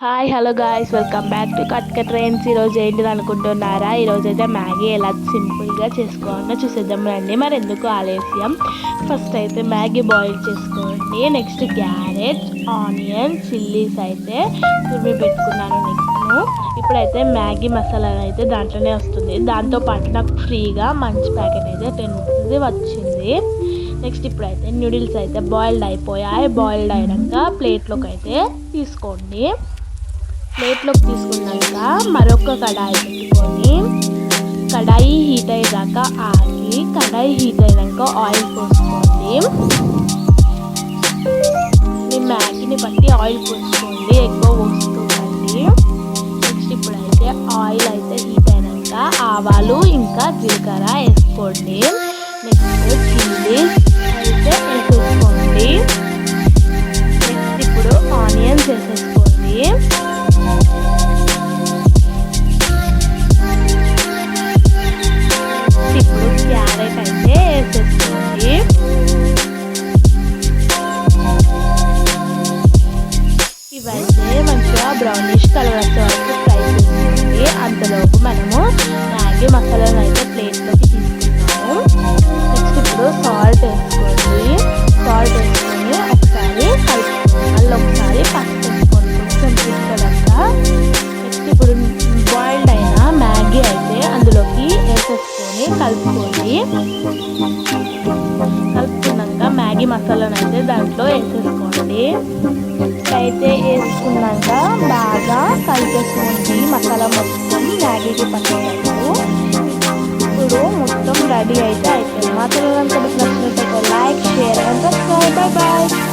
Hi hello guys, welcome back to cut cut trains. ఈరోజు ఏంటిది అనుకుంటున్నారా? ఈరోజు అయితే మ్యాగీ ఎలా సింపుల్గా చేసుకోవాలో చూసేద్దాం రండి. మరి ఎందుకు ఆలస్యం, ఫస్ట్ అయితే మ్యాగీ బాయిల్ చేసుకోండి. నెక్స్ట్ క్యారెట్, ఆనియన్, చిల్లీస్ అయితే తురిమి పెట్టుకున్నాను. నేను ఇప్పుడైతే మ్యాగీ మసాలా అయితే దాంట్లోనే వస్తుంది. దాంతోపాటు నాకు ఫ్రీగా మంచి ప్యాకెట్ అయితే 10 రూపీస్ది వచ్చింది. నెక్స్ట్ ఇప్పుడైతే నూడిల్స్ అయితే బాయిల్డ్ అయిపోయాయి. బాయిల్డ్ అయినాక ప్లేట్లోకి అయితే తీసుకోండి. ప్లేట్లోకి తీసుకున్నాక మరొక కడాయి పెట్టుకొని కడాయి హీట్ అయ్యాక ఆగి కడాయి హీట్ అయినాక ఆయిల్ పోసుకోండి. మీ మ్యాగీని బట్టి ఆయిల్ పోసుకోండి, ఎక్కువ పోసుకోకండి. నెక్స్ట్ ఇప్పుడైతే ఆయిల్ అయితే హీట్ అయినాక ఆవాలు ఇంకా జీలకర్ర వేసుకోండి. నెక్స్ట్ చిల్లీస్ అయితే వేసేసుకోండి. నెక్స్ట్ ఇప్పుడు ఆనియన్స్ వేసేసుకోండి. ఇప్పుడు క్యారెట్ అయితే వేసేసుకోండి. ఇవైతే మంచిగా బ్రౌనిష్ కలర్ వచ్చే వరకు ఫ్రై చేసుకోండి. అంతలోపు మనము మ్యాగీ మసాలాను అయితే ప్లేట్లోకి తీసుకుంటాము. నెక్స్ట్ ఇప్పుడు సాల్ట్ వేసుకోండి. సాల్ట్ వేసుకొని ఒకసారి కలుపుకోండి. మళ్ళీ ఒకసారి పసుపు వేసుకోండి కొంచెం తీసుకున్నాక. నెక్స్ట్ ఇప్పుడు బాయిల్డ్ అయిన మ్యాగీ అయితే అందులోకి వేసేసుకొని కలుపుకోండి. కలుపుకున్నాక మ్యాగీ మసాలాను అయితే దాంట్లో వేసేసుకోండి. అయితే వేసుకున్నాక బాగా కలిపేసుకోండి. మసాలా మొత్తం మ్యాగీకి పట్టేటట్టు. ఇప్పుడు మొత్తం రెడీ అయితే అయిపోయింది. మా ఛానల్ కనుక నచ్చినట్లయితే like, share and subscribe. Bye bye.